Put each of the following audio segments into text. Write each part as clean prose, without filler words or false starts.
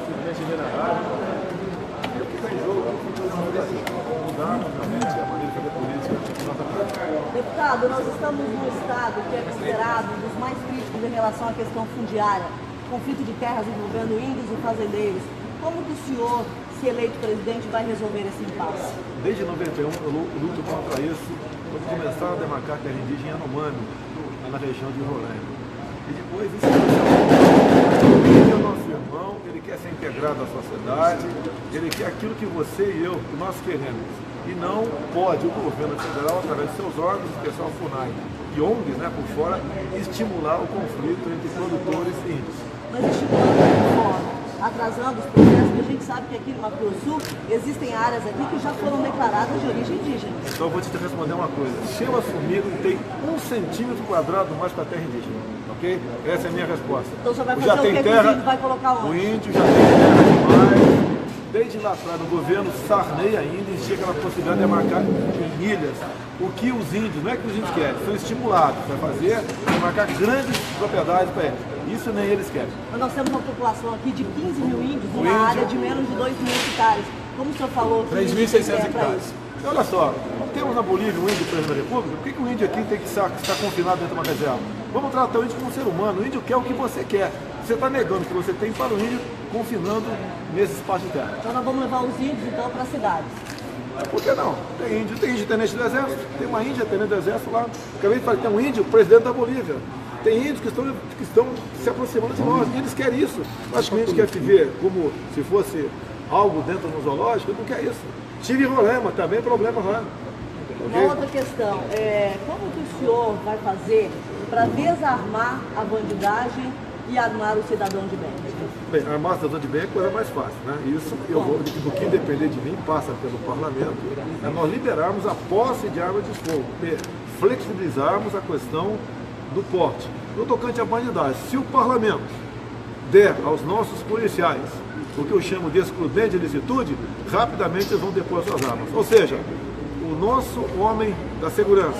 simplesmente minerário. E o que está em jogo é mudar realmente a maneira de fazer política na nossa comunidade. Deputado, nós estamos num estado que é considerado um dos mais críticos em relação à questão fundiária, conflito de terras envolvendo índios e fazendeiros. Como que o senhor, se eleito presidente, vai resolver esse impasse? Desde 91 eu luto contra isso, quando começaram a demarcar terra indígena em Yanomami, na região de Roraima. E depois isso ele é o nosso irmão, ele quer ser integrado à sociedade, ele quer aquilo que você e eu, que nós queremos. E não pode o governo federal, através de seus órgãos, especial FUNAI e ONGs, né, por fora, estimular o conflito entre produtores e índios. Mas estimulando de forma, atrasando os processos, porque a gente sabe que aqui no Mato Grosso do Sul existem áreas aqui que já foram declaradas de origem indígena. Então eu vou te responder uma coisa. Se eu assumir, não tem 1 centímetro quadrado mais para a terra indígena. Ok? Essa é a minha resposta. Então você vai já fazer tem o que terra, o índio vai colocar onde? O índio já tem terra demais. Desde lá atrás, no governo Sarney ainda, existia aquela possibilidade de marcar em ilhas. O que os índios, não é que os índios querem, são estimulados para fazer, marcar grandes propriedades para eles. Isso nem eles querem. Mas nós temos uma população aqui de 15 mil índios, numa área de menos de 2 mil hectares. Como o senhor falou? 3.600 hectares. Olha só, temos na Bolívia um índio preso da República, por que o índio aqui tem que estar confinado dentro de uma reserva? Vamos tratar o índio como um ser humano, o índio quer o que você quer. Você está negando o que você tem para o índio, confinando nesse espaço de terra. Então nós vamos levar os índios então para as cidades. Por que não? Tem índio tenente do exército, tem uma índia tenente do exército lá. Acabei de falar que tem um índio presidente da Bolívia. Tem índios que estão se aproximando de nós, e eles querem isso. Acho que o índio quer viver como se fosse algo dentro do zoológico, ele não quer isso. Tive Roraima, também problema lá. Uma outra questão, como que o senhor vai fazer para desarmar a bandidagem e armar o cidadão de bem? Bem, armar o cidadão de bem é a coisa mais fácil, né? Isso, eu vou, do que depender de mim, passa pelo parlamento, é nós liberarmos a posse de arma de fogo, flexibilizarmos a questão do porte. No tocante à bandidagem, se o parlamento der aos nossos policiais o que eu chamo de excludente de licitude, rapidamente eles vão depor suas armas. Ou seja, o nosso homem da segurança,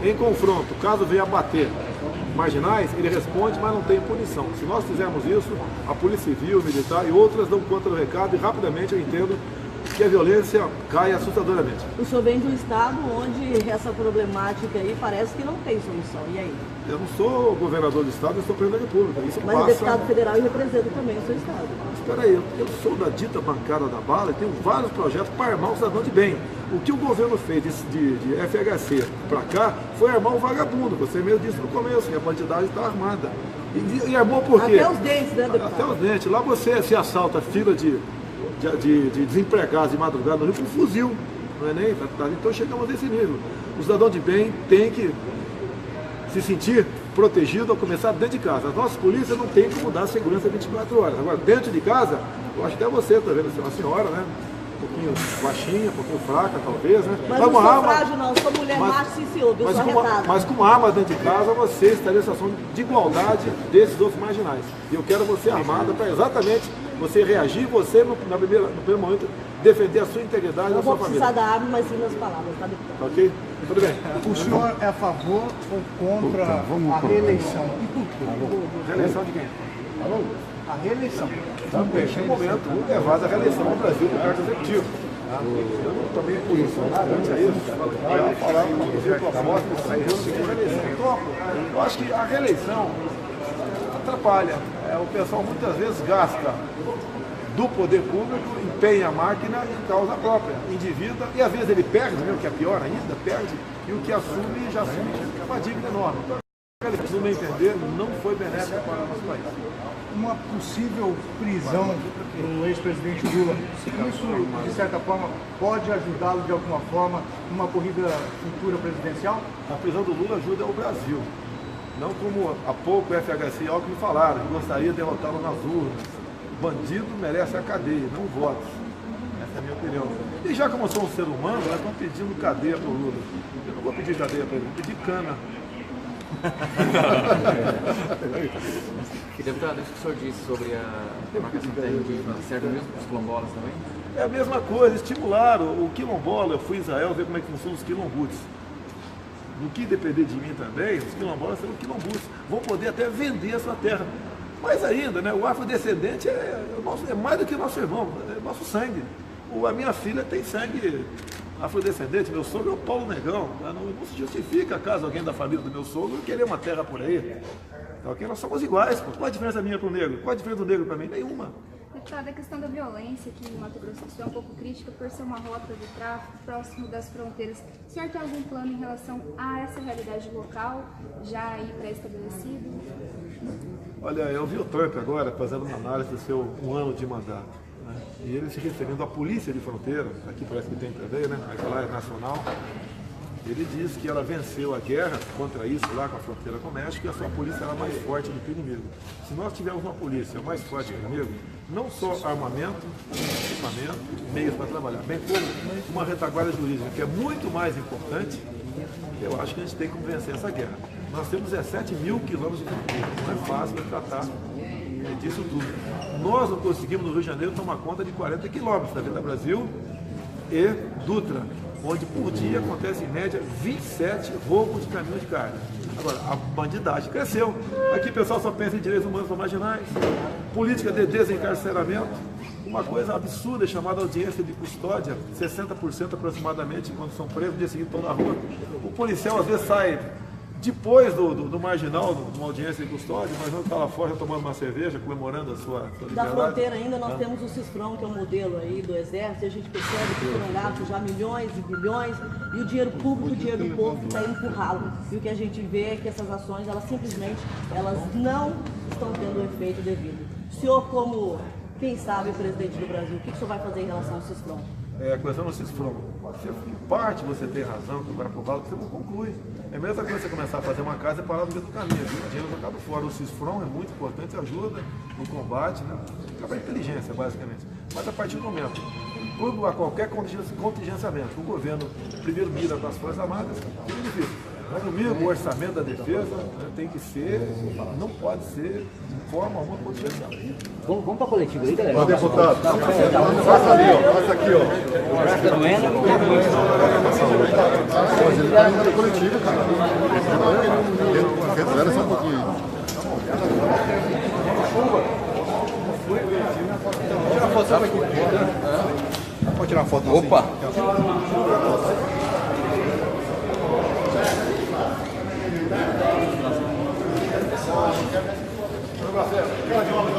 em confronto, caso venha bater marginais, ele responde, mas não tem punição. Se nós fizermos isso, a Polícia Civil, Militar e outras dão conta do recado e rapidamente eu entendo que a violência cai assustadoramente. O senhor vem de um estado onde essa problemática aí parece que não tem solução. E aí? Eu não sou governador do estado, eu sou presidente da República. Isso mas passa... é deputado federal e representa também o seu estado. Espera aí, eu sou da dita bancada da bala e tenho vários projetos para armar o cidadão de bem. O que o governo fez de FHC para cá foi armar o vagabundo. Você mesmo disse no começo, que a bandidagem está armada. E armou por quê? Até os dentes, né, deputado? Até os dentes. Lá você se assalta fila de desempregados de madrugada no Rio com fuzil, não é nem? Então chegamos nesse nível. O cidadão de bem tem que se sentir protegido ao começar dentro de casa. As nossas polícias não têm como dar segurança 24 horas. Agora, dentro de casa, eu acho que até você, tá vendo? Você é uma senhora, né? Um pouquinho baixinha, um pouquinho fraca, talvez, né? Mas não sou frágil, não. Sou mulher macho e ciúme, eu sou arretada. Mas com uma arma dentro de casa, você estaria em situação de igualdade desses outros marginais. E eu quero você armada para exatamente você reagir, você, no primeiro momento, defender a sua integridade e a sua família. Não vou precisar da arma, mas sim das palavras, tá, deputado? Ok? Tudo bem. O senhor é a favor ou contra a reeleição? E por quê? Reeleição de quem? Alô? A reeleição. Também, no momento, levado a reeleição no Brasil do cargo executivo. Eu não tomei posição antes a isso. Eu ia falar para você proposta de sair de reeleição. Eu acho que a reeleição atrapalha. O pessoal muitas vezes gasta do poder público, empenha a máquina em causa própria, endivida, e às vezes ele perde, o que é pior ainda, perde, e o que assume já assume que é uma dívida enorme. Então, no meu entender, não foi benéfica para o nosso país. Uma possível prisão do ex-presidente Lula, isso, de certa forma, pode ajudá-lo de alguma forma numa corrida futura presidencial? A prisão do Lula ajuda o Brasil. Não como há pouco o FHC e Alckmin falaram, que gostaria de derrotá-lo nas urnas. Bandido merece a cadeia, não votos. Essa é a minha opinião. E já como eu sou um ser humano, nós estamos pedindo cadeia para o Lula. Eu não vou pedir cadeia para ele, vou pedir cana. Deputado, isso que o senhor disse sobre a demarcação da terra indígena, serve mesmo para os quilombolas também? É a mesma coisa, estimularam o quilombola. Eu fui em Israel ver como é que funcionam os quilombuts. No que depender de mim também, os quilombolas serão quilombuts. Vão poder até vender a sua terra. Mais ainda, né, o afrodescendente é mais do que nosso irmão, é nosso sangue. A minha filha tem sangue afrodescendente, meu sogro é o Paulo Negão. Não se justifica caso alguém da família do meu sogro querer uma terra por aí. Então, aqui nós somos iguais. Pô. Qual a diferença minha para o negro? Qual a diferença do negro para mim? Nenhuma. Deputado, a questão da violência aqui em Mato Grosso do Sul é um pouco crítica por ser uma rota de tráfico próximo das fronteiras. O senhor tem algum plano em relação a essa realidade local, já aí pré-estabelecido? Olha, eu vi o Trump agora fazendo uma análise do seu 1 ano de mandato. Né? E ele se referindo à polícia de fronteira, aqui parece que tem também, né? Aquela é nacional. Ele diz que ela venceu a guerra contra isso lá com a fronteira com o México e a sua polícia era mais forte do que o inimigo. Se nós tivermos uma polícia mais forte que o inimigo, não só armamento, equipamento, meios para trabalhar, bem como uma retaguarda jurídica, que é muito mais importante, eu acho que a gente tem como vencer essa guerra. Nós temos 17 mil quilômetros de fronteira, não é fácil tratar disso tudo. Nós não conseguimos no Rio de Janeiro tomar conta de 40 quilômetros da Avenida Brasil e Dutra, onde por dia acontece em média 27 roubos de caminhão de carga. Agora, a bandidagem cresceu. Aqui o pessoal só pensa em direitos humanos para marginais, política de desencarceramento, uma coisa absurda chamada audiência de custódia, 60% aproximadamente, quando são presos, no dia seguinte estão na rua. O policial às vezes sai depois do marginal, numa audiência de custódia, mas não está lá fora tomando uma cerveja, comemorando a sua liberdade. Da fronteira ainda nós temos o CISFRON, que é um modelo aí do Exército, e a gente percebe que foram gastos já milhões e bilhões, e o dinheiro público, o dinheiro do povo está indo para o ralo. E o que a gente vê é que essas ações, elas simplesmente, elas não estão tendo o efeito devido. O senhor, como, quem sabe, presidente do Brasil, o que o senhor vai fazer em relação ao CISFRON? A questão do CISFRON, em parte você tem razão, que vai aprovado, você não conclui. É a mesma coisa você começar a fazer uma casa e parar no meio do caminho, o dinheiro jogado fora. O CISFRON é muito importante, ajuda no combate, né? Acaba a inteligência, basicamente. Mas a partir do momento, quando há qualquer contingenciamento, o governo primeiro mira com as Forças Armadas, é difícil. Mas no mínimo o orçamento da defesa, né, tem que ser, não pode ser de forma alguma contingencial. Vamos para a coletiva aí, galera? Ó, deputado, passa ali, ó, passa aqui, ó. Tá doendo? Ele tá indo na coletiva, cara. Espera só um pouquinho. Tira a foto só aqui. Pode tirar a foto. Opa!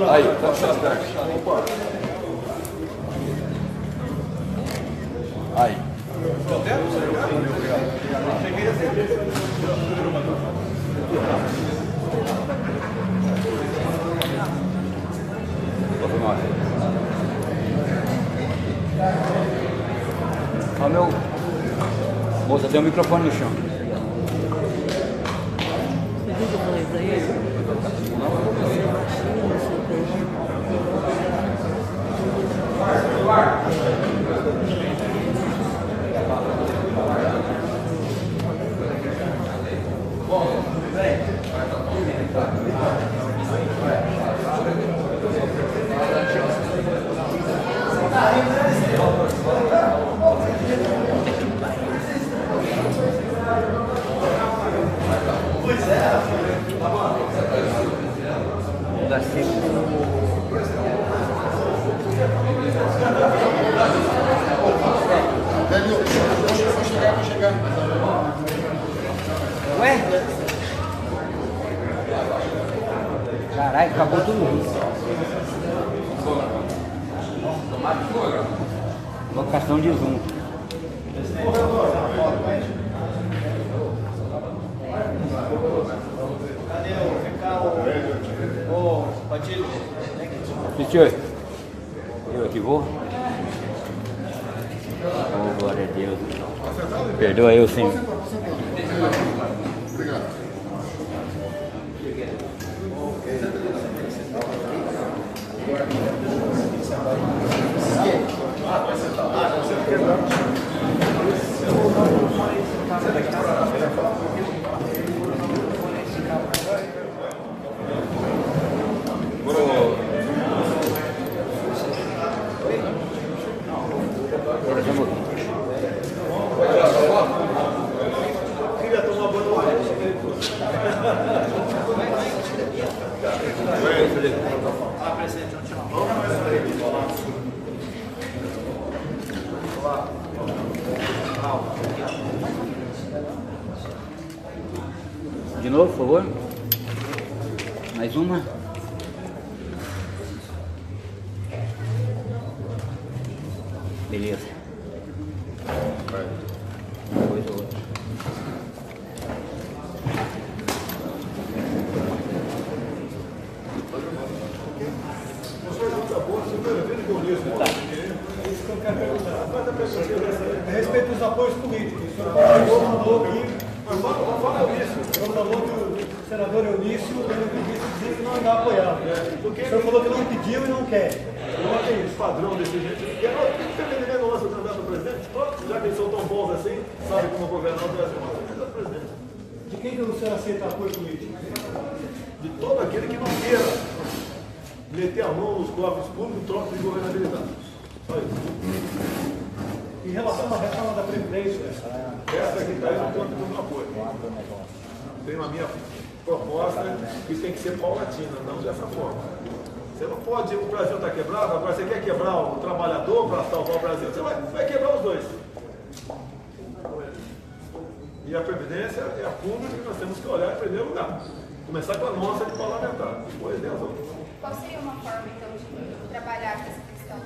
Aí, aí. Ó, meu. Moça, tem um microfone no chão. Você viu que eu falei para ele? Ué? Caralho, acabou tudo isso. Locação de zoom. Senhor, eu aqui vou. Oh, glória a Deus. Perdoa eu, Senhor. De novo, por favor. Mais uma. Beleza. Depois outra. A respeito dos apoios políticos, o senhor falou que o senador Eunício teve entrevista dizendo que não vai apoiar. O senhor falou que não pediu e não quer. Não tem esse padrão desse jeito. Porque não tem que defender o nosso candidato a presidente. Já que eles são tão bons assim, sabe como governar o Brasil. Mas o candidato a presidente. De quem que o senhor aceita apoio político? De todo aquele que não queira meter a mão nos cofres públicos em troca de governabilidade. Só isso. Em relação à reforma da Previdência, Essa aqui está aí no ponto do meu apoio. Tenho a minha proposta que tem que ser paulatina, não dessa forma. Você não pode, o Brasil está quebrado, agora você quer quebrar o trabalhador para salvar o Brasil, você vai quebrar os dois. E a Previdência é a pública que nós temos que olhar em primeiro lugar. Começar com a nossa de parlamentar, depois das outras. Qual seria uma forma, então, de trabalhar com essa questão?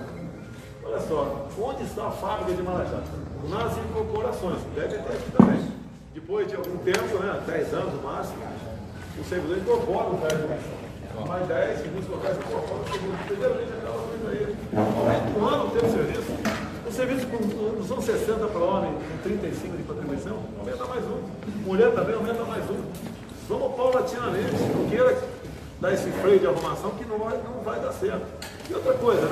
Olha só, onde está a fábrica de Marajá? Nas incorporações, deve ter aqui também. Depois de algum tempo, 10 anos no máximo, o servidor incorpora o cargo de comissão. Mais 10, muitos locais incorporam o servidor. Primeiro, a gente acaba fazendo aí. Aumenta um ano o tempo de serviço. O serviço nos anos 60 para homem, com 35 de contribuição, aumenta mais um. Mulher também aumenta mais um. Vamos paulatinamente, não queira dar esse freio de arrumação que não vai dar certo. E outra coisa,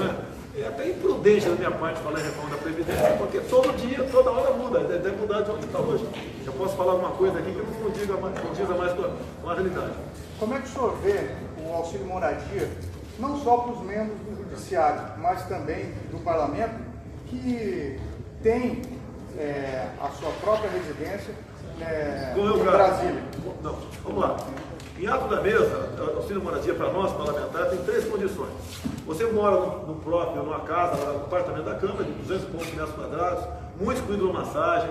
é até imprudente da minha parte falar em reforma da Previdência, porque todo dia, toda hora muda, deve mudar de onde está hoje. Eu posso falar uma coisa aqui que não diga mais com a realidade. como é que o senhor vê o auxílio moradia, não só para os membros do Judiciário, mas também do Parlamento, que tem a sua própria residência em Brasília? Não, vamos lá. Em ato da mesa, auxílio moradia para nós, parlamentares, tem 3 condições. Você mora numa casa, no apartamento da Câmara, de 200 e poucos metros quadrados, muito com hidromassagem,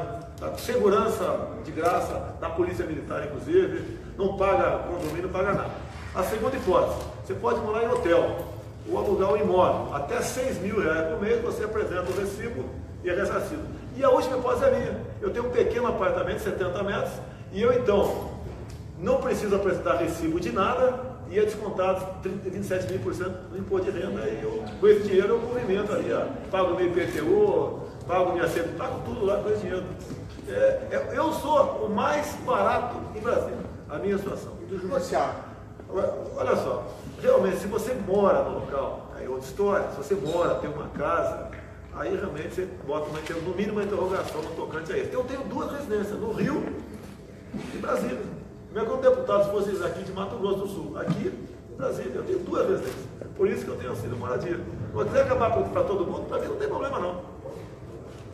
segurança de graça, da Polícia Militar, inclusive, não paga condomínio, não paga nada. A segunda hipótese, você pode morar em hotel, ou alugar um imóvel, até R$6.000 por mês, você apresenta o recibo e é ressarcido. E a última hipótese é minha. Eu tenho um pequeno apartamento de 70 metros, e eu então não preciso apresentar recibo de nada e é descontado 27.000% do imposto de renda. E com esse dinheiro eu movimento ali, pago meu IPTU, pago minha CEP, pago tudo lá com esse dinheiro. Eu sou o mais barato em Brasília, a minha situação. Do Judiciário. Olha só, realmente, se você mora no local, aí é outra história, se você mora, tem uma casa, aí realmente você bota no mínimo uma interrogação no tocante a isso. Eu tenho 2 residências, no Rio e Brasília. Como deputado, se fosse aqui de Mato Grosso do Sul, aqui em Brasília, eu tenho 2 residências. Por isso que eu tenho auxílio moradia. Se quiser acabar para todo mundo, para mim não tem problema não.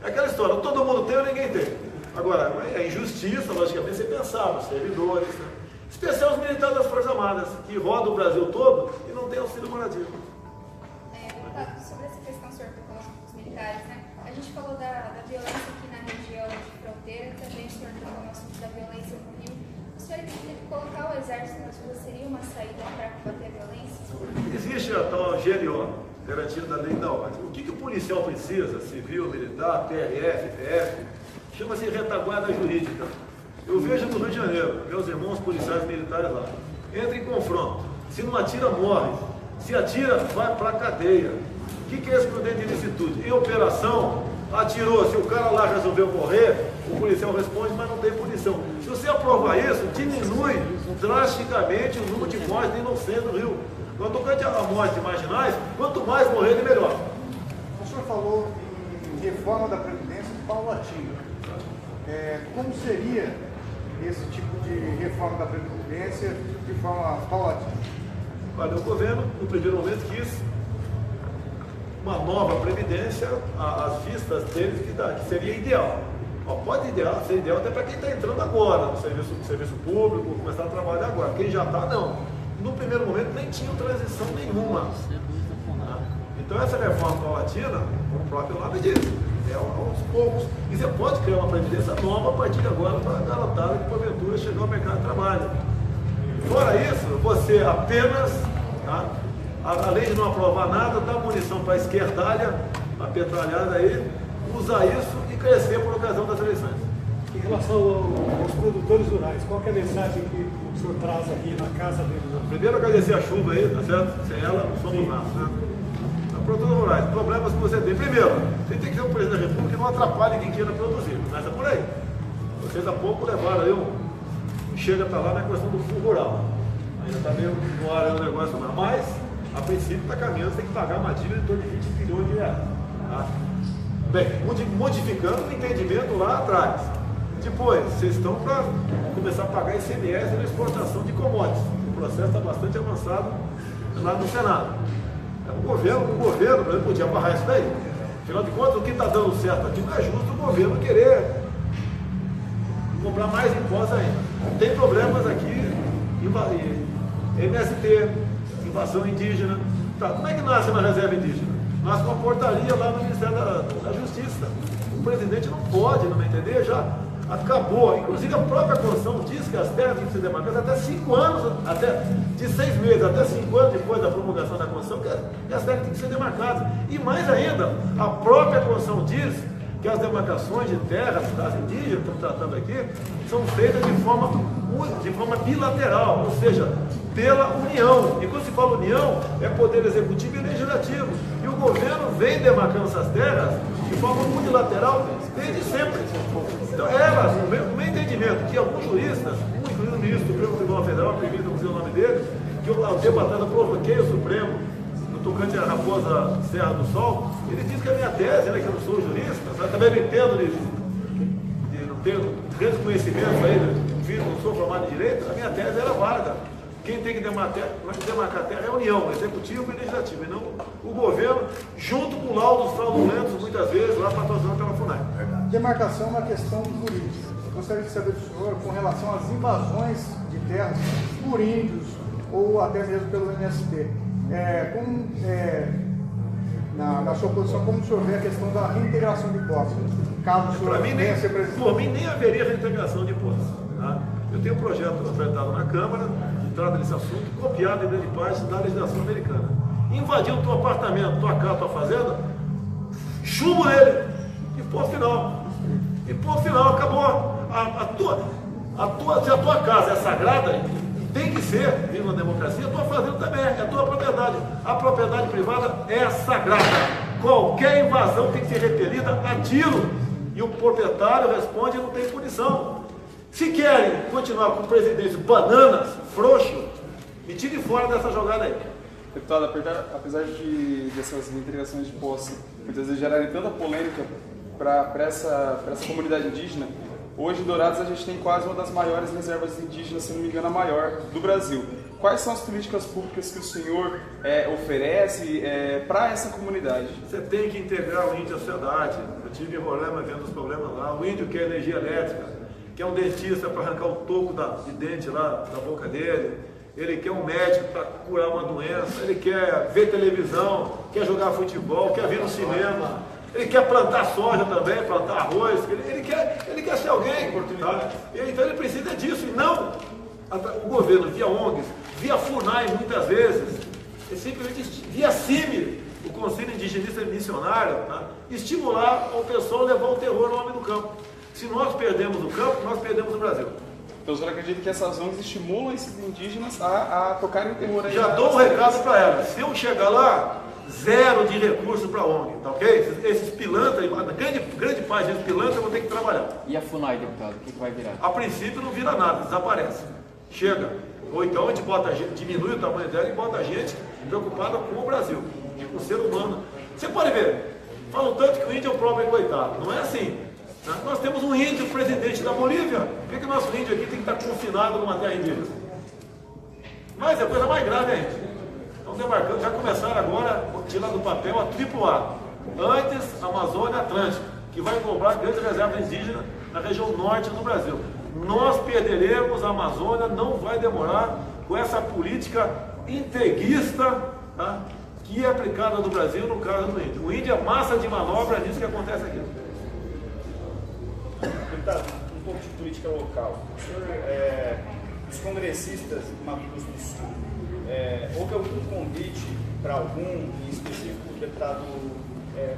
É aquela história, todo mundo tem ou ninguém tem. Agora, é injustiça, logicamente, você pensar nos servidores, especial os militares das Forças Armadas, que rodam o Brasil todo e não tem auxílio moradia. Sobre essa questão, senhor, dos militares, a gente falou da violência aqui na região de fronteira, também o senhor tocou no assunto da violência no Rio. O senhor acredita que colocar o exército nas ruas seria uma saída para combater a violência? Existe a tal GLO, garantida da lei da ordem. O que o policial precisa, civil, militar, PRF, PF, chama-se retaguarda jurídica. Eu vejo no Rio de Janeiro, meus irmãos policiais militares lá, entra em confronto, se não atira, morre, se atira, vai para a cadeia. O que é esse prudente de ilicitude? Em operação, atirou, se o cara lá resolveu morrer, o policial responde, mas não tem punição. Se você aprovar isso, diminui drasticamente o número de mortes de inocentes no Rio. Quando tocante a mortes marginais, quanto mais morrer, melhor. O senhor falou em reforma da Previdência paulatina. Como seria esse tipo de reforma da Previdência de forma paulatina? Olha, o governo, no primeiro momento, quis uma nova Previdência, às vistas deles, que seria ideal. Pode ser ideal até para quem está entrando agora no serviço público, começar a trabalhar agora. Quem já está, não. no primeiro momento nem tinham transição nenhuma. Então essa reforma paulatina, o próprio nome diz, é aos poucos. E você pode criar uma previdência nova a partir de agora para garantir que porventura chegar ao mercado de trabalho. Fora isso, você apenas, tá, além de não aprovar nada, dá munição para a esquerdalha, a petralhada aí, usar isso e crescer por ocasião das eleições. Em relação aos produtores rurais, qual que é a mensagem que o senhor traz aqui na casa dele? Primeiro, agradecer a chuva aí, tá certo? Sem ela, não somos nada, né? Produtores rurais, problemas que você tem. Primeiro, você tem que ter um presidente da República que não atrapalhe quem queira produzir. Começa por aí. Vocês há pouco levaram aí chega para lá na questão do fundo rural. Ainda está meio no ar o negócio lá. Mas, a princípio, está caminhando, você tem que pagar uma dívida de torno de 20 bilhões de reais. Tá? Bem, modificando o entendimento lá atrás. Depois, vocês estão para começar a pagar ICMS na exportação de commodities. O processo está bastante avançado lá no Senado. O governo, por exemplo, podia barrar isso daí. Afinal de contas, o que está dando certo aqui não é justo o governo querer cobrar mais impostos ainda. Tem problemas aqui, MST, invasão indígena. Tá, como é que nasce uma reserva indígena? Nasce uma portaria lá no Ministério da Justiça. O presidente não pode, não me entender, já acabou. Inclusive a própria Constituição diz que as terras têm que ser demarcadas até 5 anos, de 6 meses até 5 anos depois da promulgação da Constituição, que as terras têm que ser demarcadas. E mais ainda, a própria Constituição diz que as demarcações de terras das indígenas, que estamos tratando aqui, são feitas de forma bilateral, ou seja, pela União. E quando se fala União, é poder executivo e legislativo. E o governo vem demarcando essas terras de forma unilateral desde sempre. Então, o meu entendimento, que alguns juristas, incluindo o ministro do Supremo Tribunal Federal, permita não dizer o nome dele, que eu, há um tempo atrás, eu provoquei o Supremo, no tocante à Raposa Serra do Sol, ele disse que a minha tese, que eu não sou jurista, também não entendo de não ter grandes conhecimentos aí, não sou formado em direito, a minha tese era válida. Quem tem que demarcar a terra é a União, o Executivo e o Legislativo, e não o governo, junto com laudos fraudulentos, muitas vezes, lá patrocinado pela FUNAI. Demarcação é uma questão jurídica. Eu gostaria de saber do senhor com relação às invasões de terras por índios ou até mesmo pelo MST. Na sua posição, como o senhor vê a questão da reintegração de postos? Caso o senhor venha ser presidente. Por mim, nem haveria reintegração de postos. Tá? Eu tenho um projeto apresentado na Câmara, que trata desse assunto, copiado em grande parte da legislação americana. Invadiu o teu apartamento, tua casa, tua fazenda, chumbo nele. E ponto final. E ponto final, acabou. Se a tua casa é sagrada, tem que ser, vindo na democracia, a tua fazenda também é a tua propriedade. A propriedade privada é sagrada. Qualquer invasão tem que ser repelida a tiro. E o proprietário responde e não tem punição. Se querem continuar com o presidente bananas, frouxo, me tire fora dessa jogada aí. Deputado, apesar dessas reintegrações de posse muitas vezes gerarem tanta polêmica para essa comunidade indígena, hoje em Dourados a gente tem quase uma das maiores reservas indígenas, se não me engano a maior, do Brasil. Quais são as políticas públicas que o senhor oferece para essa comunidade? Você tem que integrar o índio à sociedade. Eu tive problema vendo os problemas lá. O índio quer energia elétrica, quer um dentista para arrancar o toco de dente lá da boca dele, ele quer um médico para curar uma doença, ele quer ver televisão, quer jogar futebol, quer vir no cinema, ele quer plantar soja também, plantar arroz, ele quer ser alguém, tá? Então ele precisa disso, e não o governo via ONGs, via FUNAI muitas vezes, e simplesmente via CIMI, o Conselho Indigenista Missionário, tá? Estimular o pessoal a levar o terror no homem do campo. Se nós perdemos o campo, nós perdemos o Brasil. Então o senhor acredita que essas ONGs estimulam esses indígenas a tocarem o terror aí? Já dou um recado para elas. Se eu chegar lá, zero de recurso para a ONG, tá ok? Esses pilantras, grande parte desses pilantras vão ter que trabalhar. E a FUNAI, deputado, o que vai virar? A princípio não vira nada, desaparece. Chega. Ou então a gente bota a gente, diminui o tamanho dela e bota a gente preocupada com o Brasil, com o ser humano. Você pode ver, falam tanto que o índio é o próprio coitado. Não é assim. Nós temos um índio presidente da Bolívia. Por que o nosso índio aqui tem que estar confinado numa terra indígena? Mas é a coisa mais grave ainda. Estão demarcando, já começaram agora a tirar do papel a AAA. Antes, Amazônia Atlântica, que vai englobar grandes reservas indígenas na região norte do Brasil. Nós perderemos a Amazônia, não vai demorar, com essa política entreguista, tá, que é aplicada no Brasil no caso do índio. O índio é massa de manobra, é isso que acontece aqui. Deputado, um pouco de política local. Os congressistas do Mato Grosso do Sul, houve algum convite para algum, em específico, o deputado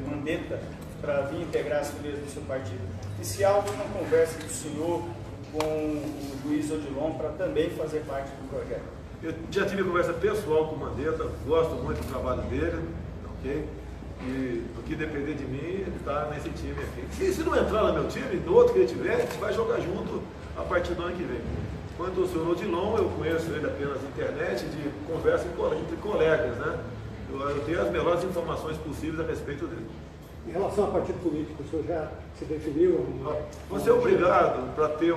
Mandetta, para vir integrar as fileiras do seu partido? E se há alguma conversa do senhor com o juiz Odilon para também fazer parte do projeto? Eu já tive conversa pessoal com o Mandetta, gosto muito do trabalho dele, ok? E do que depender de mim, ele está nesse time aqui. Se não entrar no meu time, no outro que ele tiver, a gente vai jogar junto a partir do ano que vem. Quanto ao senhor Odilon, eu conheço ele apenas na internet, de conversa entre colegas, né? Eu tenho as melhores informações possíveis a respeito dele. Em relação ao partido político, o senhor já se definiu? Você é obrigado para ter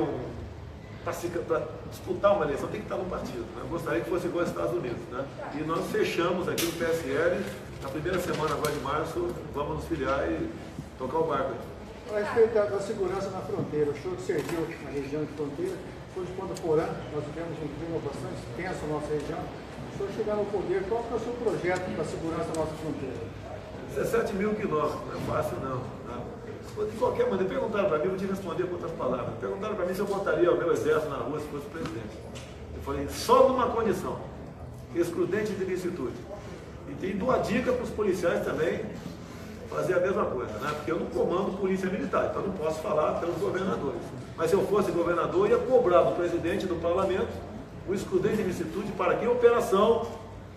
para disputar uma eleição, tem que estar no partido. Né? Eu gostaria que fosse igual aos Estados Unidos. Né? E nós fechamos aqui no PSL, na primeira semana agora de março, vamos nos filiar e tocar o barco. A respeito da segurança na fronteira, o senhor que serviu na região de fronteira, foi de Ponta Porã, nós tivemos um clima bastante tenso na nossa região. O senhor chegar no poder, qual é o seu projeto para a segurança da nossa fronteira? 17 mil quilômetros, não é fácil não. Tá? De qualquer maneira, perguntaram para mim, eu vou te responder com outras palavras. Perguntaram para mim se eu botaria o meu exército na rua se fosse presidente. Eu falei, só numa condição, excludente de licitude. E dou a dica para os policiais também fazer a mesma coisa, né? Porque eu não comando polícia militar, então eu não posso falar pelos governadores. Mas se eu fosse governador, eu ia cobrar do presidente do parlamento o excludente de licitude para que em operação,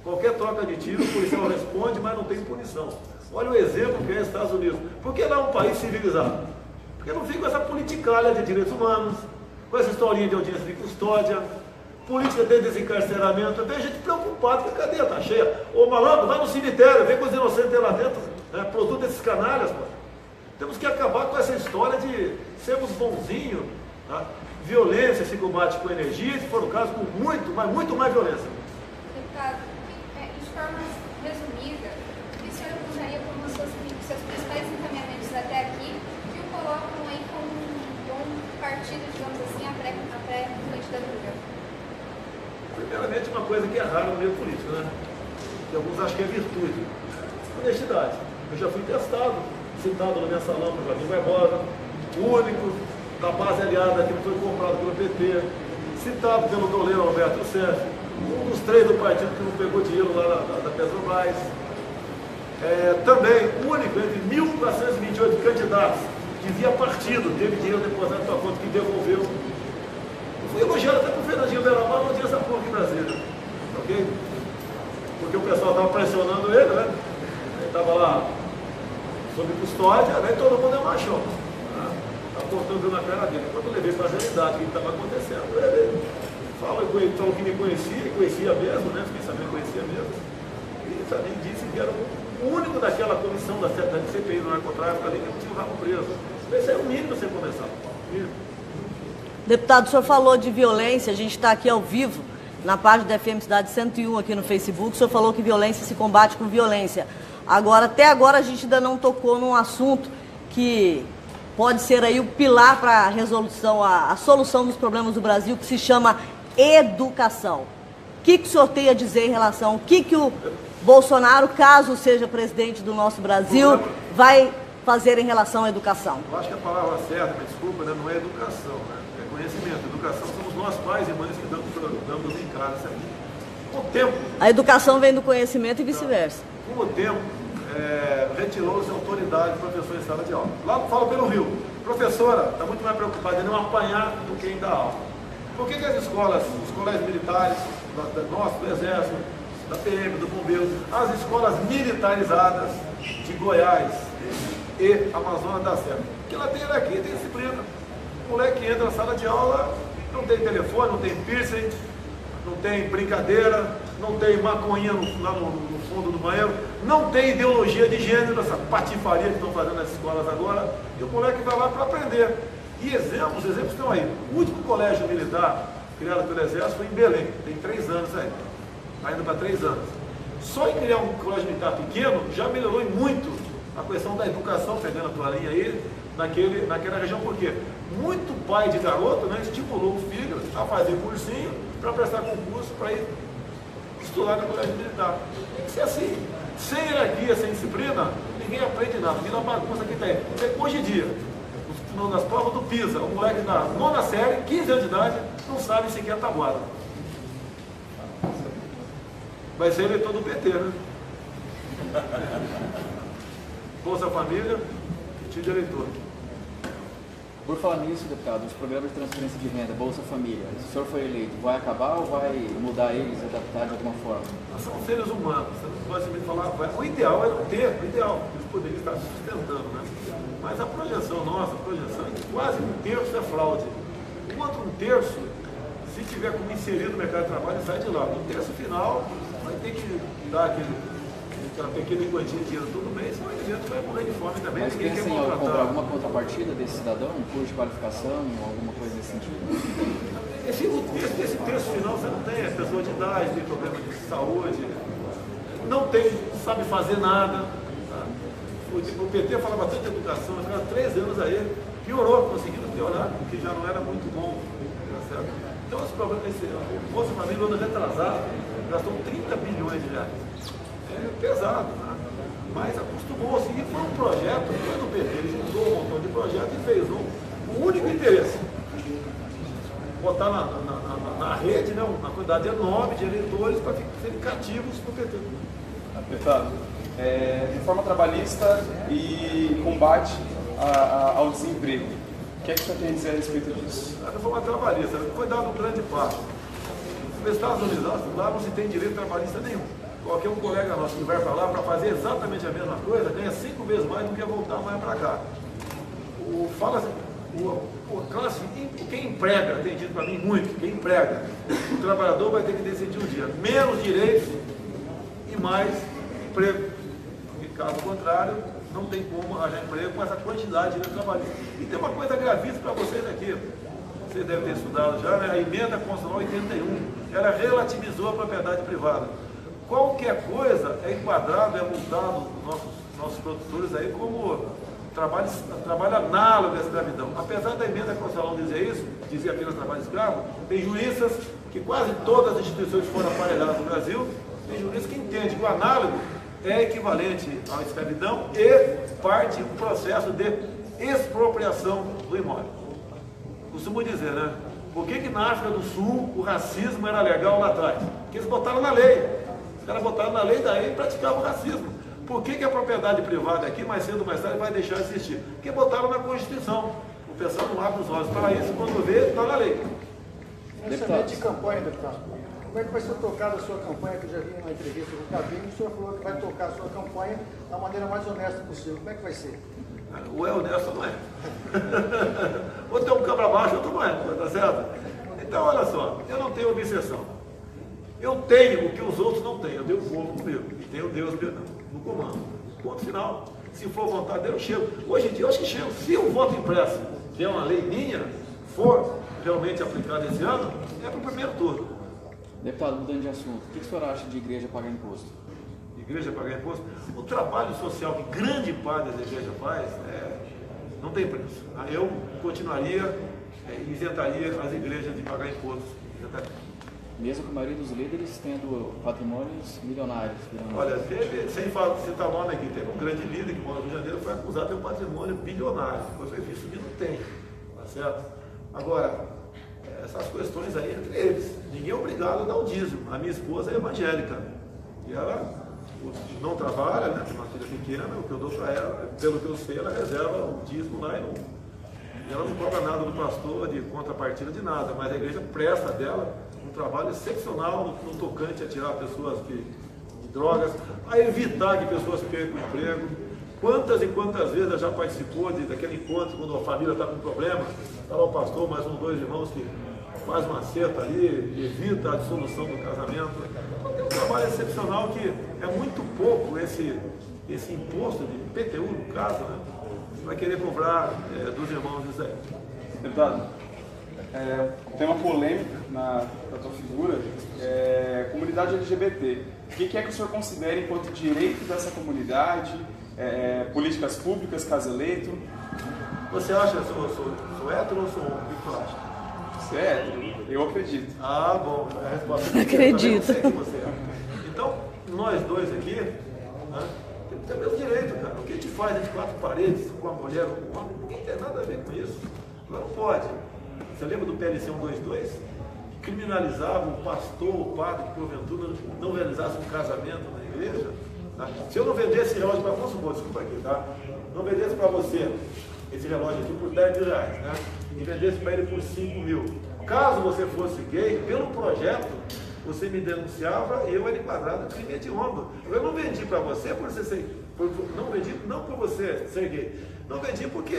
qualquer troca de tiro, o policial responde, mas não tem punição. Olha o exemplo que é os Estados Unidos. Por que lá é um país civilizado? Porque não fica com essa politicalha de direitos humanos, com essa historinha de audiência de custódia, política de desencarceramento. Tem gente preocupada que a cadeia está cheia. Ô malandro, vai no cemitério, vem com os inocentes lá dentro, né? Produto desses canalhas, pô. Temos que acabar com essa história de sermos bonzinhos, tá? Violência se combate com energia, se for o caso, com muito mais violência. Deputado, de forma resumida, o que o senhor usaria como seus principais encaminhamentos até aqui, que o colocam aí como um bom partido, digamos assim, a pré-candidatura? Primeiramente, uma coisa que é rara no meio político, né? Que alguns acham que é virtude. Honestidade. Eu já fui testado, citado no mensalão pelo Joaquim Barbosa, o único da base aliada que não foi comprado pelo PT, citado pelo doleiro Alberto Sérgio, um dos 3 do partido que não pegou dinheiro lá da Petrobras. Também, o único entre 1.428 candidatos que via partido teve dinheiro depositado na sua conta que devolveu. Eu fui elogiado até por Fernandinho Beiramar no dia dessa porra aqui em Brasília, ok? Porque o pessoal estava pressionando ele, né? Ele estava lá sob custódia, né? E todo mundo é machão. Está apontando na cara dele. Quando eu levei para a realidade o que estava acontecendo, ele falou que me conhecia mesmo, né? Fiquei sabendo que conhecia mesmo. E também disse que era o único daquela comissão da CPI do narcotráfico ali que não tinha o rabo preso. Esse é o mínimo sem começar. Deputado, o senhor falou de violência, a gente está aqui ao vivo na página da FM Cidade 101 aqui no Facebook. O senhor falou que violência se combate com violência. Agora, até agora a gente ainda não tocou num assunto que pode ser aí o pilar para a resolução, a solução dos problemas do Brasil, que se chama educação. O que o senhor tem a dizer em relação ao que o Bolsonaro, caso seja presidente do nosso Brasil, vai fazer em relação à educação? Eu acho que a palavra certa, me desculpa, né, não é educação, né? É conhecimento. Educação somos nós pais e mães que damos em casa. Com o tempo... A educação vem do conhecimento e vice-versa. Com o tempo, retirou-se a autoridade do professor em sala de aula. Lá fala pelo Rio. Professora está muito mais preocupada em não apanhar do que em dar aula. Por que as escolas, os colégios militares, do Exército, da PM, do Bombeiro, as escolas militarizadas de Goiás e Amazonas da Serra? Porque lá tem aqui, tem disciplina. O moleque entra na sala de aula, não tem telefone, não tem piercing, não tem brincadeira, não tem maconhinha lá no fundo do banheiro, não tem ideologia de gênero, essa patifaria que estão fazendo nas escolas agora, e o moleque vai lá para aprender. E os exemplos estão aí. O último colégio militar criado pelo Exército foi em Belém, tem 3 anos aí, está indo para 3 anos. Só em criar um colégio militar pequeno já melhorou muito a questão da educação, pegando a tua linha aí, naquela região, porque muito pai de garoto, né, estimulou o filho a fazer cursinho para prestar concurso para ir estudar na colégio militar. Tem que ser assim, sem hierarquia, sem disciplina, ninguém aprende nada, vira uma bagunça que tem. Hoje em dia, nas provas do PISA, o moleque da 9ª série, 15 anos de idade, não sabe sequer a tabuada. Vai ser eleitor do PT, né? Bolsa Família, título de eleitor. Por falar nisso, deputado, os programas de transferência de renda, Bolsa Família, se o senhor for eleito, vai acabar ou vai mudar eles, adaptar de alguma forma? São seres humanos, você não pode simplesmente falar, o ideal é não ter, o ideal, eles poderiam estar sustentando, né? Mas a projeção nossa, quase 1/3 é fraude. O outro 1/3, se tiver como inserir no mercado de trabalho, sai de lá. No 1/3 final, vai ter que dar aquela pequena quantia de dinheiro todo mês, senão ele vai morrer de fome também. Mas pensa em comprar alguma contrapartida desse cidadão, um curso de qualificação, alguma coisa nesse sentido? Esse 1/3 final você não tem, é pessoa de idade, tem problema de saúde, não sabe fazer nada. Tá? O PT falava tanto de educação, ficava 3 anos aí, piorou, conseguindo piorar, porque já não era muito bom. Tá certo? Então esse problema, o Bolsa Família, ano retrasado, gastou 30 bilhões de reais. É pesado, né? Mas acostumou-se. E foi um projeto, foi do PT, ele juntou um montão de projetos e fez o único interesse. Botar na rede, né, uma quantidade enorme de eleitores para serem cativos do PT. Deputado, reforma trabalhista e combate ao desemprego. O que é que o senhor tem a dizer a respeito disso? A reforma trabalhista foi dado um grande passo. Nos Estados Unidos, lá não se tem direito trabalhista nenhum. Qualquer um colega nosso que vai para lá para fazer exatamente a mesma coisa, ganha 5 vezes mais do que voltar mais para cá. Quem emprega, tem dito para mim muito, quem emprega, o trabalhador vai ter que decidir um dia, menos direitos e mais emprego. Porque, caso contrário, não tem como arranjar emprego com essa quantidade de trabalho. E tem uma coisa gravíssima para vocês aqui. Vocês devem ter estudado já, né? A emenda constitucional 81, ela relativizou a propriedade privada. Qualquer coisa é enquadrado, é multado nossos produtores aí como trabalho análogo à escravidão. Apesar da emenda constitucional dizer isso, dizer apenas trabalho escravo, tem juízas que quase todas as instituições que foram aparelhadas no Brasil, tem juízes que entendem que o análogo é equivalente à escravidão e parte do processo de expropriação do imóvel. Costumo dizer, né? Por que na África do Sul o racismo era legal lá atrás? Porque eles botaram na lei. Os caras botaram na lei, daí praticavam o racismo. Por que a propriedade privada aqui, mais cedo ou mais tarde, vai deixar de existir? Porque botaram na Constituição. O pessoal não abre os olhos para isso, quando vê, está na lei. Pensamento de campanha, deputado. Como é que vai ser tocada a sua campanha, que eu já vi numa entrevista com o Cabinho, o senhor falou que vai tocar a sua campanha da maneira mais honesta possível. Como é que vai ser? O é honesto não é. Ou tem um cabra baixo, outro não é, tá certo? Então, olha só, eu não tenho obsessão. Eu tenho o que os outros não têm, eu tenho o povo comigo, e tenho Deus no comando. Ponto final. Se for vontade dele, eu chego. Hoje em dia, eu acho que chego. Se o voto impresso, que é uma lei minha, for realmente aplicada esse ano, é para o primeiro turno. Deputado, mudando de assunto, o que o senhor acha de igreja pagar imposto? Igreja pagar imposto? O trabalho social que grande parte das igrejas faz, não tem preço. Eu continuaria, isentaria as igrejas de pagar impostos. Mesmo com a maioria dos líderes tendo patrimônios milionários. Olha, sem citar o nome aqui, teve um grande líder que mora no Rio de Janeiro, foi acusado de ter um patrimônio bilionário. Eu falei, isso aqui não tem, tá certo? Agora, essas questões aí entre eles, ninguém é obrigado a dar o dízimo. A minha esposa é evangélica, e ela não trabalha, né, tem uma filha pequena, o que eu dou para ela, pelo que eu sei, ela reserva o dízimo lá e ela não cobra nada do pastor de contrapartida de nada, mas a igreja presta dela um trabalho excepcional no tocante a tirar pessoas de drogas, a evitar que pessoas percam o emprego. Quantas e quantas vezes ela já participou daquele encontro quando a família está com problema, está lá o pastor, mais dois irmãos que faz uma acerta ali, evita a dissolução do casamento. Então, tem um trabalho excepcional que é muito pouco esse imposto de PTU, no caso, né? Vai querer cobrar dos irmãos isso aí. Deputado, tem uma polêmica na tua figura, comunidade LGBT. o que é que o senhor considera enquanto direito dessa comunidade, políticas públicas, caso eleito? Você acha que eu sou hétero ou sou homem? O que você acha? Você é hétero, eu acredito. Ah, bom, a resposta é Acredito. Eu também não sei o que você acha. Então, nós dois aqui, né, temos o mesmo direito, cara. O que te faz entre quatro paredes com a mulher ou com o homem, ninguém tem nada a ver com isso. Agora não pode. Você lembra do PLC 122? Que criminalizava o pastor, o padre, que porventura não realizasse um casamento na igreja? Tá? Se eu não vendesse esse relógio para você, desculpa aqui, tá? Não vendesse para você esse relógio aqui por 10 mil reais, né? E vendesse para ele por 5 mil. Caso você fosse gay, pelo projeto, você me denunciava e eu era enquadrado crime hediondo. Eu não vendi para você por você ser, não vendi não por você ser gay. Não vendi porque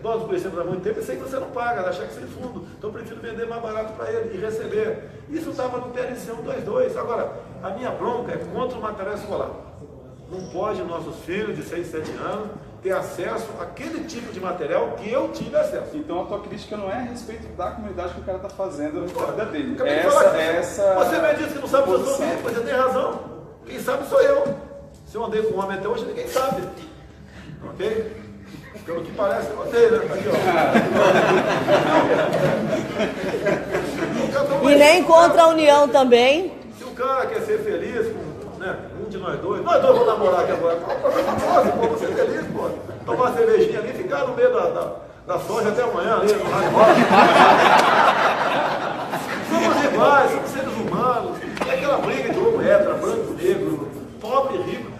nós nos conhecemos há muito tempo e sei que você não paga, achar que sem fundo. Então eu prefiro vender mais barato para ele e receber. Isso estava no PLC 122. Agora, a minha bronca é contra o material escolar. Não pode nossos filhos de 6, 7 anos ter acesso àquele tipo de material que eu tive acesso. Então a tua crítica não é a respeito da comunidade que o cara está fazendo na vida dele. Você me disse que não sabe que eu sou gay, mas você tem razão. Quem sabe sou eu. Se eu andei com um homem até hoje, ninguém sabe. Ok? Pelo que parece, eu andei, né? Aqui, ó. E nem contra a união também. Se o cara quer ser feliz com, né, um de nós dois vamos namorar aqui agora. Nossa, pô, vou ser feliz, pô. Tomar uma cervejinha ali, ficar no meio da soja até amanhã ali, no rádio. Somos iguais, somos seres humanos. É aquela briga de homo hétero, branco, negro, pobre e rico.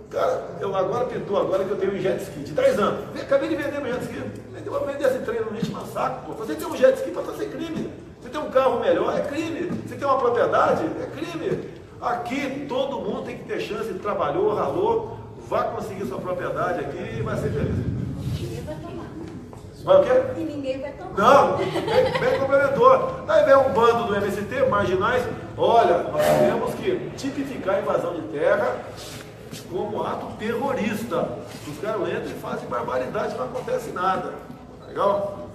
Cara, eu agora pintou, agora que eu tenho um jet ski de 10 anos. Acabei de vender meu jet ski. Eu vou vender esse trem, não me enche mais saco, pô. Você tem um jet ski para fazer crime. Você tem um carro melhor, é crime. Você tem uma propriedade, é crime. Aqui todo mundo tem que ter chance, trabalhou, ralou, vai conseguir sua propriedade aqui e vai ser feliz. Ninguém vai tomar. Vai o quê? E ninguém vai tomar. Não, bem complementou. Daí vem um bando do MST, marginais. Olha, nós temos que tipificar a invasão de terra como ato terrorista. Os caras entram e fazem barbaridade, não acontece nada. Legal?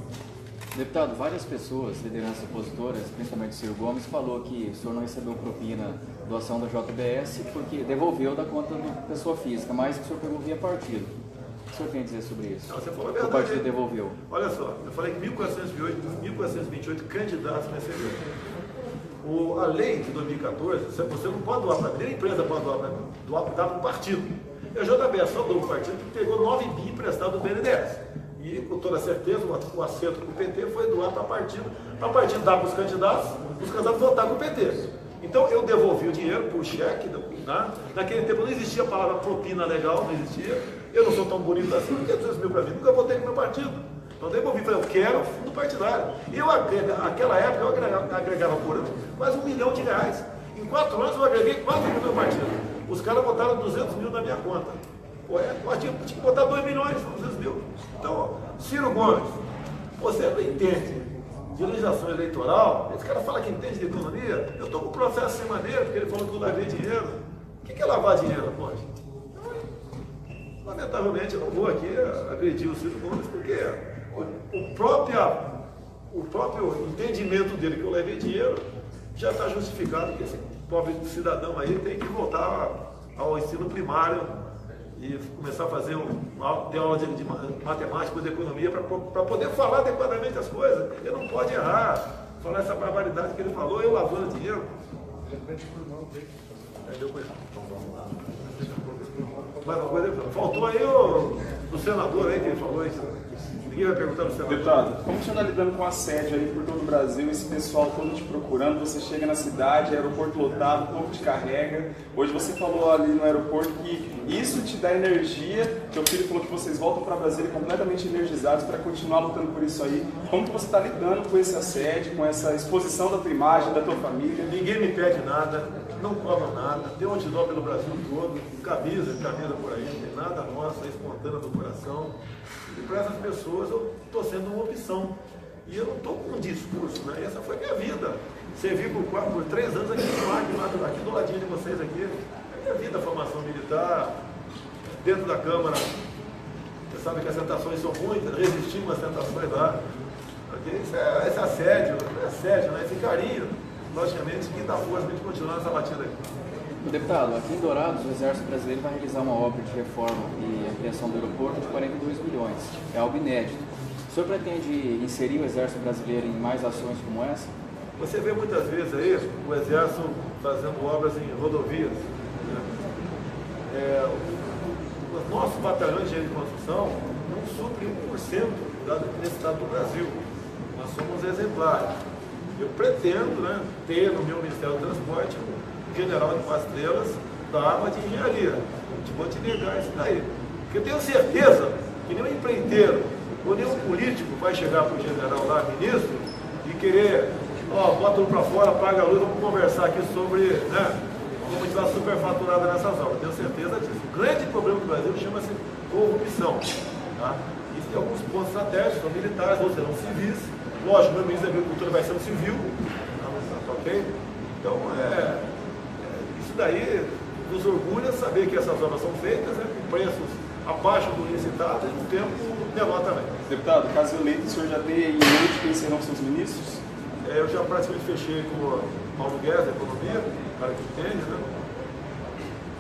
Deputado, várias pessoas, lideranças opositoras, principalmente o Ciro Gomes, falou que o senhor não recebeu propina doação da JBS porque devolveu da conta da pessoa física, mas que o senhor pegou via partido. O que o senhor tem a dizer sobre isso? Não, você falou a verdade. O partido devolveu. Olha só, eu falei que 1.428 candidatos receberam. A lei de 2014, você não pode doar para mim, nem a empresa pode doar para o partido. E a JBS só doou para o partido que pegou 9 bi emprestado do BNDES. E com toda certeza o acerto com o PT foi doar para o partido dar para os candidatos votar com o PT. Então eu devolvi o dinheiro por cheque, né? Naquele tempo não existia a palavra propina legal, não existia. Eu não sou tão bonito assim, não quero 200 mil para mim, nunca votei com o meu partido. Então eu devolvi, falei, eu quero o fundo partidário. E eu naquela época eu agregava por ano quase R$1 milhão. Em 4 anos eu agreguei 4 mil no meu partido. Os caras botaram 200 mil na minha conta. Pô, nós tinha que botar 2 milhões, 200 mil. Então, Ciro Gomes, você não entende de legislação eleitoral, esse cara fala que entende de economia, eu estou com um processo sem maneira, porque ele falou que eu lavei dinheiro. O que é lavar dinheiro, pode? Lamentavelmente eu não vou aqui agredir o Ciro Gomes, porque o próprio entendimento dele que eu levei dinheiro já está justificado que esse pobre cidadão aí tem que voltar ao ensino primário e começar a fazer ter aula de matemática ou de economia para poder falar adequadamente as coisas. Ele não pode errar, falar essa barbaridade que ele falou, eu lavando dinheiro. Mas uma coisa, faltou aí o senador aí que ele falou isso. Ninguém vai perguntar no senador. Deputado, como o senhor está lidando com assédio aí por todo o Brasil, esse pessoal todo te procurando, você chega na cidade, aeroporto lotado, o povo te carrega. Hoje você falou ali no aeroporto que isso te dá energia, teu filho falou que vocês voltam para Brasília completamente energizados para continuar lutando por isso aí. Como que você está lidando com esse assédio, com essa exposição da tua imagem, da tua família? Ninguém me pede nada, não cobra nada, tem outdoor pelo Brasil todo, camisa por aí, não tem nada nossa, é espontânea do coração. E para essas pessoas eu estou sendo uma opção. E eu não estou com um discurso, né? Essa foi a minha vida. Servi por 3 anos aqui no Acre, aqui do ladinho de vocês aqui. É minha vida, formação militar, dentro da Câmara. Você sabe que as tentações são muitas, resistimos às tentações lá. Porque esse assédio, não é assédio, né? Esse carinho, logicamente, que dá força para a gente continuar nessa batida aqui. Deputado, aqui em Dourados, o Exército Brasileiro vai realizar uma obra de reforma e ampliação do aeroporto de 42 milhões. É algo inédito. O senhor pretende inserir o Exército Brasileiro em mais ações como essa? Você vê muitas vezes aí o Exército fazendo obras em rodovias. Né? Os nossos batalhões de construção não suprem 1% da necessidade do Brasil. Nós somos exemplares. Eu pretendo, né, ter no meu Ministério do Transporte um general de 4 estrelas da área de engenharia. Não vou te negar isso daí. Porque eu tenho certeza que nenhum empreiteiro ou nenhum político vai chegar para o general lá, ministro, e querer, bota tudo para fora, apaga a luz, vamos conversar aqui sobre, né, como a gente vai superfaturada nessas obras. Tenho certeza disso. O grande problema do Brasil chama-se corrupção. Tá? E tem alguns pontos estratégicos, são militares, outros serão civis. Lógico, o meu ministro da Agricultura vai ser um civil. Tá, ok? Então, isso daí nos orgulha saber que essas obras são feitas, né, com preços abaixo do licitado e no tempo menor também. Deputado, caso eleito, o senhor já tem em mente quem serão seus ministros? Eu já praticamente fechei com o Paulo Guedes, da Economia, o cara que entende, né?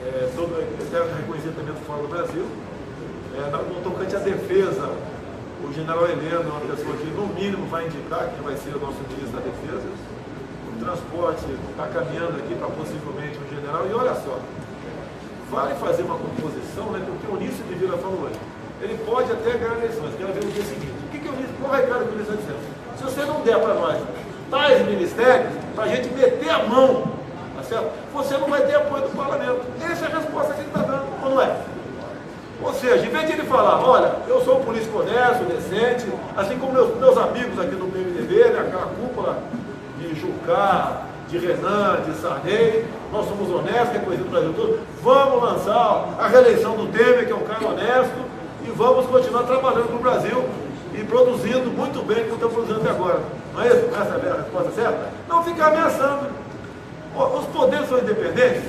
Até reconhecimento fora do Brasil. No tocante à defesa, o general Heleno é uma pessoa que, no mínimo, vai indicar quem vai ser o nosso ministro da Defesa. O transporte está caminhando aqui para possivelmente um general. E olha só, vale fazer uma composição, né, porque o Unício de Vila falou hoje. Ele pode até ganhar eleições, quero ver o dia seguinte. O que o Unício, qual recado que o Unício está dizendo? Se você não der para nós tais ministérios, para a gente meter a mão, tá certo? Você não vai ter apoio do parlamento. Essa é a resposta que ele está dando, ou não é? Ou seja, em vez de ele falar, olha, eu sou um político honesto, decente, assim como meus amigos aqui do PMDB, né, aquela cúpula de Jucá, de Renan, de Sarney, nós somos honestos, reconhecidos no Brasil todo, vamos lançar a reeleição do Temer, que é um cara honesto, e vamos continuar trabalhando para o Brasil e produzindo muito bem como estamos produzindo até agora. Não é isso? Essa é a resposta certa? Não ficar ameaçando. Os poderes são independentes,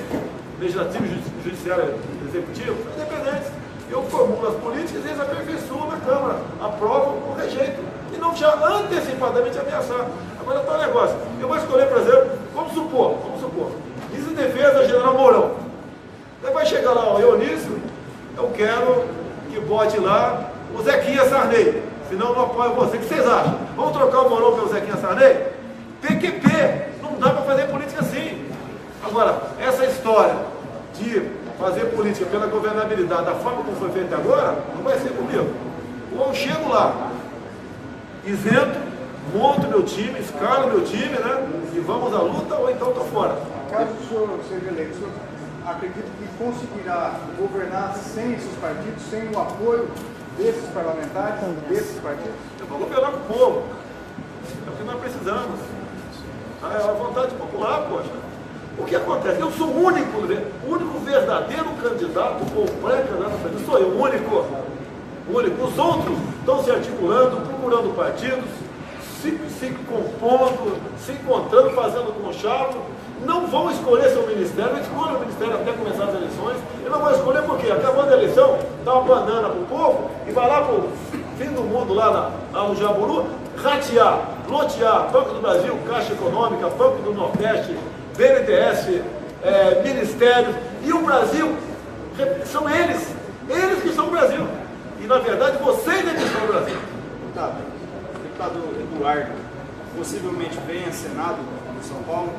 legislativo, judiciário, executivo, são independentes. Eu formulo as políticas e eles aperfeiçoam na Câmara, aprovam ou rejeitam. E não já antecipadamente ameaçar. Agora está o negócio. Eu vou escolher, por exemplo, vamos supor, ministro de Defesa, general Mourão. Aí vai chegar lá, o Eunício, eu quero que bote lá o Zequinha Sarney. Senão eu não apoio você. O que vocês acham? Vamos trocar o Mourão pelo Zequinha Sarney? PQP, não dá para fazer política assim. Agora, essa história de fazer política pela governabilidade da forma como foi feita agora, não vai ser comigo. Ou eu chego lá, isento, monto meu time, escalo meu time, né? E vamos à luta, ou então estou fora. Caso o senhor seja eleito, o senhor acredita que conseguirá governar sem esses partidos, sem o apoio desses parlamentares, desses partidos? Eu vou governar com o povo. É o que nós precisamos. É a vontade popular, poxa. O que acontece? Eu sou o único verdadeiro candidato, ou pré-candidato, sou eu, o único. Os outros estão se articulando, procurando partidos, se compondo, se encontrando, fazendo conchavo. Não vão escolher seu ministério, não escolhem o ministério até começar as eleições. Eu não vou escolher porque, acabando a eleição, dá uma banana para o povo e vai lá para o fim do mundo, lá no Jaburu, ratear, lotear Banco do Brasil, Caixa Econômica, Banco do Nordeste, BNDES, ministérios, e o Brasil, são eles que são o Brasil. E na verdade vocês é que são o Brasil. Deputado Eduardo, possivelmente venha Senado de São Paulo?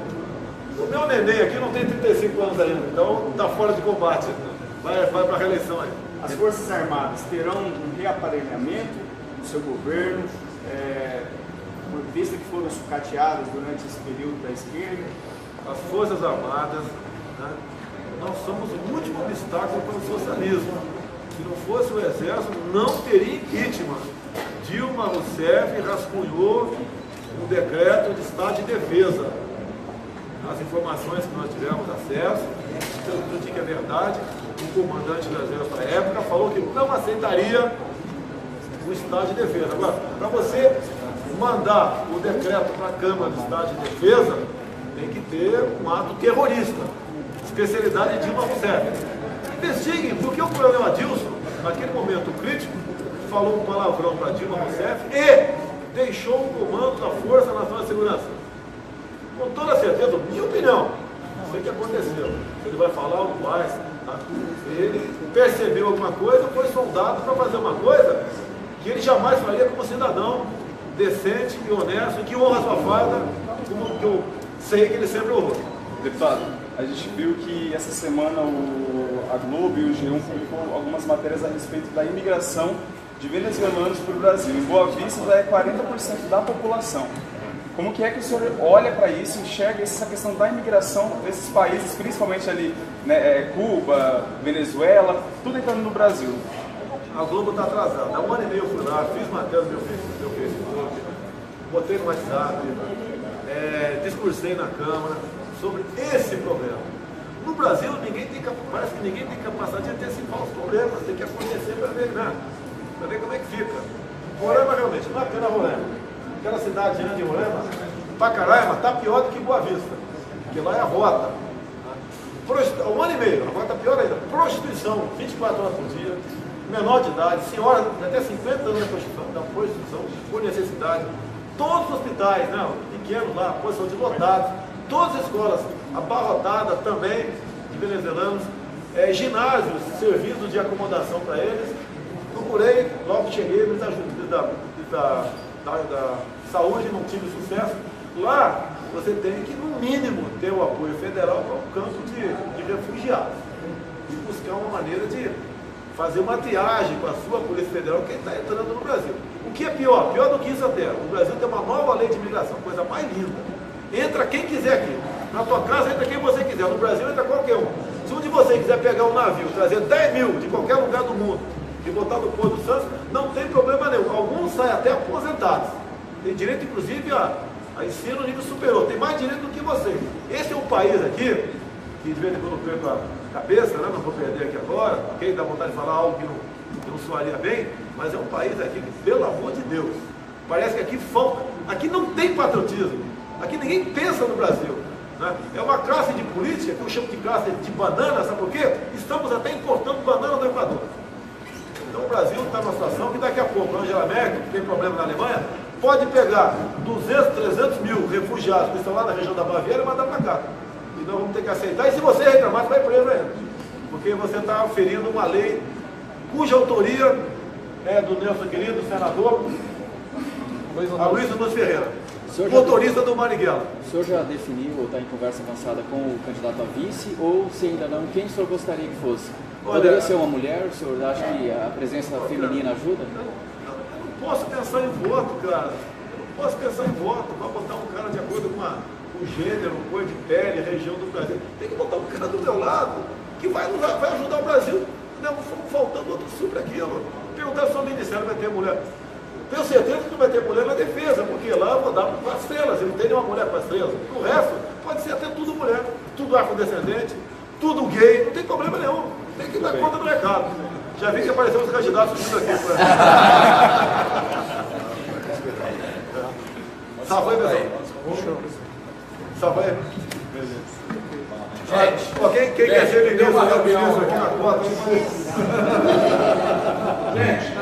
O meu neném aqui não tem 35 anos ainda, então está fora de combate. Vai para a reeleição aí. As Forças Armadas terão um reaparelhamento no seu governo, vista que foram sucateadas durante esse período da esquerda? As Forças Armadas, né, nós somos o último obstáculo para o socialismo. Se não fosse o Exército, não teria impeachment. Dilma Rousseff rascunhou um decreto de estado de defesa. As informações que nós tivemos acesso, tudo que é verdade, o comandante do Exército da época falou que não aceitaria o estado de defesa. Agora, para você mandar o decreto para a Câmara do Estado de Defesa, tem que ter um ato terrorista. Especialidade de Dilma Rousseff. Investiguem, porque o coronel Adilson, naquele momento crítico, falou um palavrão para Dilma Rousseff e deixou o comando da Força Nacional de Segurança. Com toda certeza, minha opinião, Não sei o que aconteceu. Se ele vai falar ou não vai. Tá? Ele percebeu alguma coisa, foi soldado para fazer uma coisa que ele jamais faria como cidadão decente e honesto, que honra a sua farda, como que eu sei que ele sempre honrou. Deputado, a gente viu que essa semana a Globo e o G1 publicou algumas matérias a respeito da imigração de venezuelanos para o Brasil. Em Boa Vista já é 40% da população. Como que é que o senhor olha para isso, enxerga essa questão da imigração desses países, principalmente ali, né, Cuba, Venezuela, tudo entrando no Brasil? A Globo está atrasada. Há um ano e meio eu fui lá, fiz matéria no meu Facebook, botei no WhatsApp, discursei na Câmara sobre esse problema. No Brasil, parece que ninguém tem capacidade de antecipar os problemas, tem que acontecer para ver, né? Para ver como é que fica. Roraima realmente, não é apenas Roraima. Aquela cidade de Roraima, Pacaraima, está pior do que Boa Vista, porque lá é a rota. Há um ano e meio, agora está pior ainda. Prostituição, 24 horas por dia, menor de idade, senhora até 50 anos da prostituição, por necessidade. Todos os hospitais, né, pequenos lá, posição de lotados, todas as escolas abarrotadas também de venezuelanos, ginásios, serviços de acomodação para eles. Procurei, logo que cheguei, eles ajudam da saúde, não tive sucesso. Lá você tem que, no mínimo, ter o apoio federal para um campo de refugiados e buscar uma maneira de fazer uma triagem com a sua Polícia Federal quem está entrando no Brasil. O que é pior? Pior do que isso até. O Brasil tem uma nova lei de imigração, coisa mais linda. Entra quem quiser aqui. Na tua casa entra quem você quiser. No Brasil entra qualquer um. Se um de vocês quiser pegar um navio, trazer 10 mil de qualquer lugar do mundo e botar no Porto do Santos, não tem problema nenhum. Alguns saem até aposentados. Tem direito, inclusive, a ensino nível superior. Tem mais direito do que vocês. Esse é um país aqui, que de vez em quando eu perco a cabeça, né? Não vou perder aqui agora, porque dá vontade de falar algo que não soaria bem, mas é um país aqui que, pelo amor de Deus, parece que aqui falta. Aqui não tem patriotismo. Aqui ninguém pensa no Brasil. Né? É uma classe de política que eu chamo de classe de banana, sabe por quê? Estamos até importando banana do Equador. Então o Brasil está numa situação que daqui a pouco a Angela Merkel, que tem problema na Alemanha, pode pegar 200, 300 mil refugiados que estão lá na região da Baviera e mandar para cá. E nós vamos ter que aceitar. E se você reclamar, você vai preso ainda. Porque você está ferindo uma lei cuja autoria é do nosso querido senador Luiz Nunes Ferreira, motorista do Marighella. O senhor já definiu ou está em conversa avançada com o candidato a vice, ou se ainda não, quem o senhor gostaria que fosse? Poderia ser uma mulher? O senhor acha que a presença feminina ajuda? Eu não posso pensar em voto, cara. Eu não posso pensar em voto. Vai botar um cara de acordo com o gênero, cor de pele, região do Brasil. Tem que botar um cara do meu lado, que vai ajudar o Brasil. Não, faltando outro super aqui. Perguntar se o ministério vai ter mulher. Tenho certeza que não vai ter mulher na defesa, porque lá eu vou dar para as estrelas, e não tem nenhuma mulher para as estrelas. O resto pode ser até tudo mulher, tudo afrodescendente, tudo gay, não tem problema nenhum. Tem que dar conta do recado. Já vi que apareceu os candidatos subindo aqui. Salve aí, pessoal. Salve aí. Beleza. Quem quer ser ministro aqui na cota? Gente.